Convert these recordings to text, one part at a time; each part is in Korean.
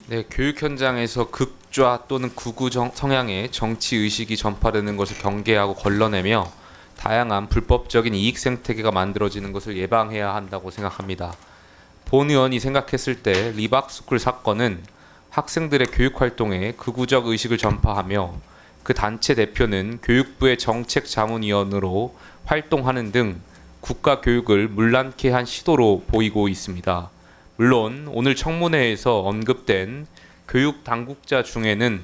네, 교육 현장에서 극좌 또는 극우 성향의 정치 의식이 전파되는 것을 경계하고 걸러내며 다양한 불법적인 이익 생태계가 만들어지는 것을 예방해야 한다고 생각합니다. 본 의원이 생각했을 때 리박스쿨 사건은 학생들의 교육 활동에 극우적 의식을 전파하며 그 단체 대표는 교육부의 정책자문위원으로 활동하는 등 국가 교육을 문란케 한 시도로 보이고 있습니다. 물론 오늘 청문회에서 언급된 교육 당국자 중에는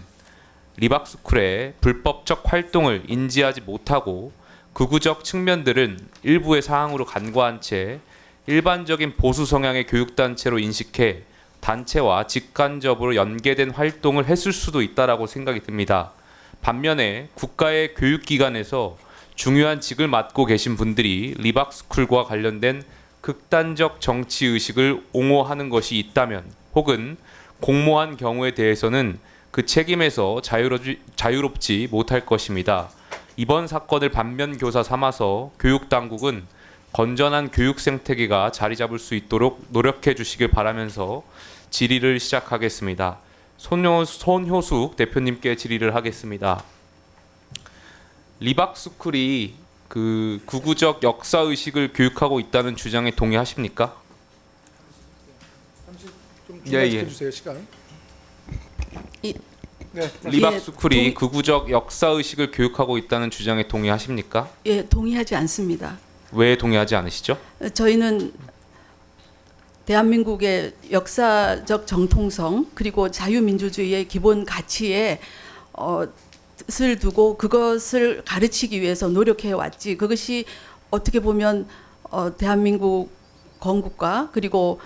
리박스쿨의 불법적 활동을 인지하지 못하고 극우적 측면들은 일부의 사항으로 간과한 채 일반적인 보수 성향의 교육단체로 인식해 단체와 직간접으로 연계된 활동을 했을 수도 있다라고 생각이 듭니다. 반면에 국가의 교육기관에서 중요한 직을 맡고 계신 분들이 리박스쿨과 관련된 극단적 정치 의식을 옹호하는 것이 있다면 혹은 공모한 경우에 대해서는 그 책임에서 자유롭지 못할 것입니다. 이번 사건을 반면교사 삼아서 교육당국은 건전한 교육 생태계가 자리 잡을 수 있도록 노력해 주시길 바라면서 질의를 시작하겠습니다. 손효숙 대표님께 질의를 하겠습니다. 리박스쿨이 그 극우적 역사 의식을 교육하고 있다는 주장에 동의하십니까? 잠시 좀 예, 중단시켜 예. 주세요. 시간. 이- 네. 리박스쿨이 동의- 극우적 역사 의식을 교육하고 있다는 주장에 동의하십니까? 예, 동의하지 않습니다. 왜 동의하지 않으시죠? 저희는 대한민국의 역사적 정통성 그리고 자유민주주의의 기본 가치에 뜻을 두고 그것을 가르치기 위해서 노력해 왔지. 그것이 어떻게 보면 대한민국 건국과 그리고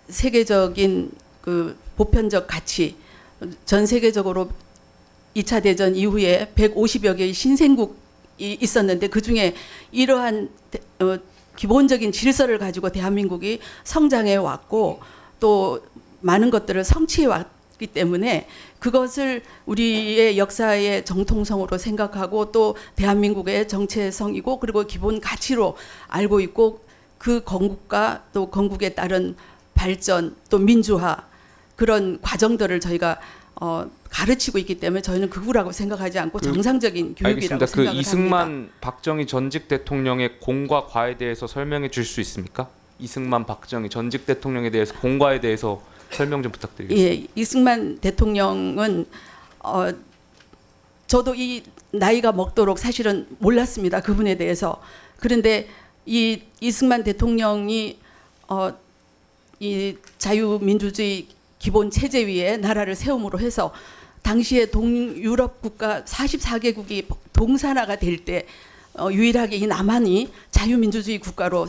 세계적인 그 보편적 가치, 전 세계적으로 2차 대전 이후에 150여 개의 신생국이 있었는데 그 중에 이러한 기본적인 질서를 가지고 대한민국이 성장해 왔고 또 많은 것들을 성취해 왔기 때문에 그것을 우리의 역사의 정통성으로 생각하고 또 대한민국의 정체성이고 그리고 기본 가치로 알고 있고 그 건국과 또 건국에 따른 발전 또 민주화 그런 과정들을 저희가 가르치고 있기 때문에 저희는 극우라고 생각하지 않고 정상적인 교육이라고 알겠습니다. 그 생각을 이승만 합니다. 박정희 전직 대통령의 공과 과에 대해서 설명해 주실 수 있습니까? 이승만 박정희 전직 대통령에 대해서 공과에 대해서 설명 좀 부탁드리겠습니다. 예, 이승만 대통령은 저도 이 나이가 먹도록 사실은 몰랐습니다. 그분에 대해서. 그런데 이 이승만 대통령이 이 자유민주주의 기본 체제 위에 나라를 세움으로 해서 당시에 동유럽 국가 44개국이 동산화가 될 때 유일하게 이 남한이 자유민주주의 국가로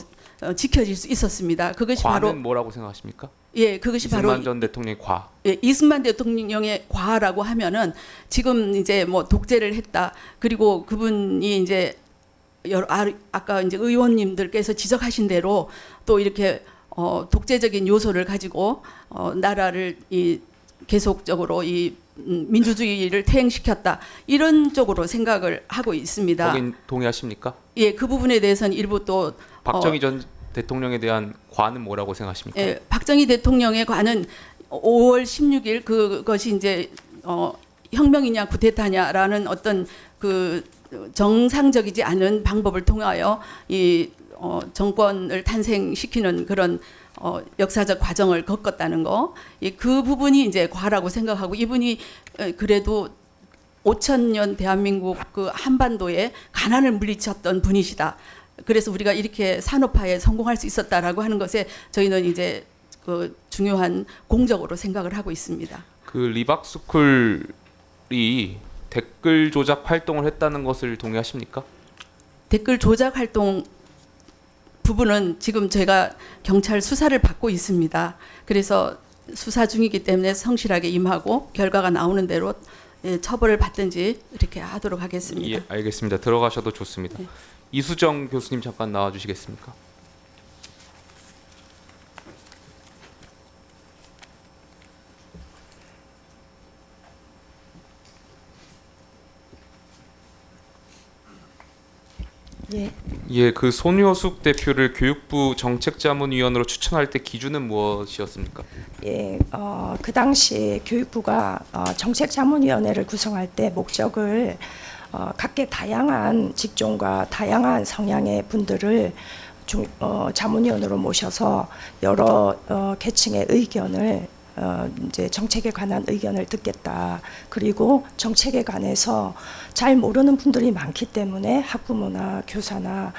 지켜질 수 있었습니다. 그것이 과는 바로 뭐라고 생각하십니까? 예, 그것이 바로 이승만 전 대통령의 과. 예, 이승만 대통령의 과라고 하면은 지금 이제 뭐 독재를 했다. 그리고 그분이 이제 아까 이제 의원님들께서 지적하신 대로 또 이렇게 독재적인 요소를 가지고 나라를 계속적으로 민주주의를 퇴행시켰다. 이런 쪽으로 생각을 하고 있습니다. 거긴 동의하십니까? 예, 그 부분에 대해서는 일부 또 박정희 전 대통령에 대한 과는 뭐라고 생각하십니까? 예, 박정희 대통령의 관은 5월 16일 그것이 이제 혁명이냐 쿠데타냐라는 어떤 그 정상적이지 않은 방법을 통하여 이 정권을 탄생시키는 그런 역사적 과정을 겪었다는 거, 그 부분이 이제 과라고 생각하고 이분이 그래도 5,000년 대한민국 그 한반도에 가난을 물리쳤던 분이시다. 그래서 우리가 이렇게 산업화에 성공할 수 있었다라고 하는 것에 저희는 이제 그 중요한 공적으로 생각을 하고 있습니다. 그 리박스쿨이 댓글 조작 활동을 했다는 것을 동의하십니까? 댓글 조작 활동 부분은 지금 제가 경찰 수사를 받고 있습니다. 그래서 수사 중이기 때문에 성실하게 임하고 결과가 나오는 대로 처벌을 받든지 이렇게 하도록 하겠습니다. 예, 알겠습니다. 들어가셔도 좋습니다. 네. 이수정 교수님 잠깐 나와 주시겠습니까? 예. 예, 그 손효숙 대표를 교육부 정책자문위원으로 추천할 때 기준은 무엇이었습니까? 예, 그 당시 교육부가 정책자문위원회를 구성할 때 목적을 각계 다양한 직종과 다양한 성향의 분들을 자문위원으로 모셔서 여러 계층의 의견을 이제 정책에 관한 의견을 듣겠다. 그리고 정책에 관해서 잘 모르는 분들이 많기 때문에 학부모나 교사나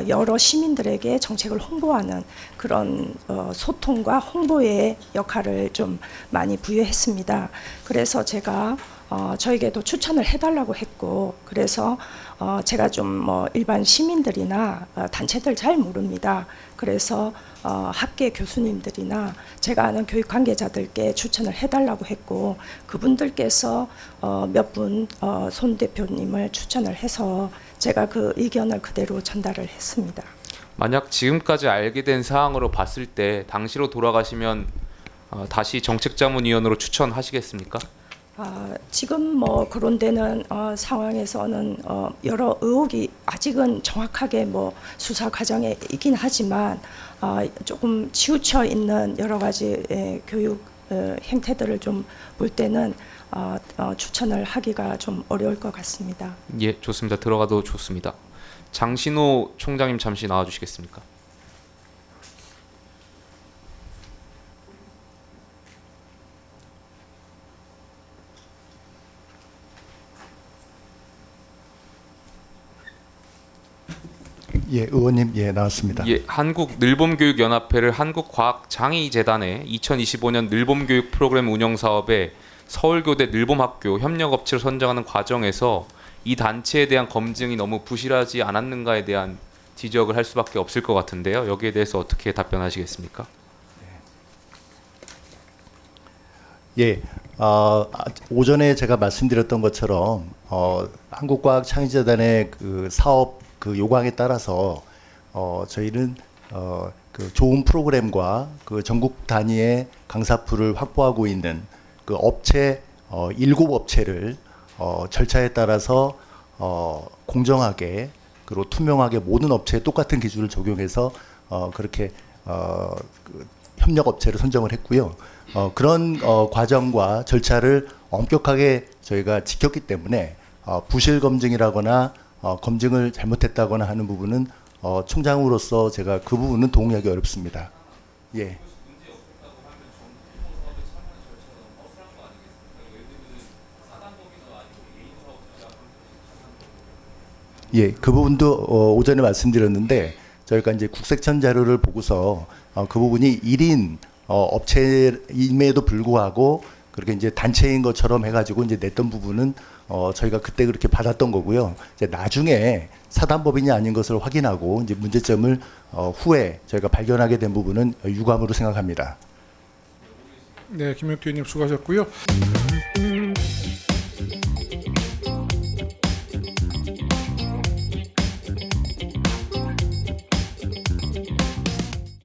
여러 시민들에게 정책을 홍보하는 그런 소통과 홍보의 역할을 좀 많이 부여했습니다. 그래서 제가 저에게도 추천을 해달라고 했고, 그래서 제가 좀 뭐 일반 시민들이나 단체들 잘 모릅니다. 그래서 학계 교수님들이나 제가 아는 교육 관계자들께 추천을 해달라고 했고, 그분들께서 몇 분 손 대표님을 추천을 해서 제가 그 의견을 그대로 전달을 했습니다. 만약 지금까지 알게 된 사항으로 봤을 때 당시로 돌아가시면 다시 정책자문위원으로 추천하시겠습니까? 지금 뭐 그런 데는 상황에서는 여러 의혹이 아직은 정확하게 뭐 수사 과정에 있긴 하지만 조금 치우쳐 있는 여러 가지 교육 행태들을 좀 볼 때는 추천을 하기가 좀 어려울 것 같습니다. 예, 좋습니다. 들어가도 좋습니다. 장신호 총장님 잠시 나와 주시겠습니까? 예, 의원님, 예, 나왔습니다. 예, 한국늘봄교육연합회를 한국과학장의재단에 2025년 늘봄교육 프로그램 운영 사업에 서울교대 늘봄학교 협력업체를 선정하는 과정에서 이 단체에 대한 검증이 너무 부실하지 않았는가에 대한 지적을 할 수밖에 없을 것 같은데요. 여기에 대해서 어떻게 답변하시겠습니까? 예, 오전에 제가 말씀드렸던 것처럼 한국과학창의재단의 그 사업 그 요구에 따라서 저희는 그 좋은 프로그램과 그 전국 단위의 강사풀을 확보하고 있는 그 업체 7업체를 절차에 따라서 공정하게 그리고 투명하게 모든 업체에 똑같은 기준을 적용해서 그렇게 그 협력업체를 선정을 했고요. 그런 과정과 절차를 엄격하게 저희가 지켰기 때문에 부실 검증이라거나 검증을 잘못했다거나 하는 부분은 총장으로서 제가 그 부분은 동의하기 어렵습니다. 예. 예, 그 부분도 오전에 말씀드렸는데 저희가 이제 국세청 자료를 보고서 그 부분이 1인 업체임에도 불구하고 그렇게 이제 단체인 것처럼 해가지고 이제 냈던 부분은 저희가 그때 그렇게 받았던 거고요. 이제 나중에 사단법인이 아닌 것을 확인하고 이제 문제점을 후에 저희가 발견하게 된 부분은 유감으로 생각합니다. 네, 김명태 의원님 수고하셨고요.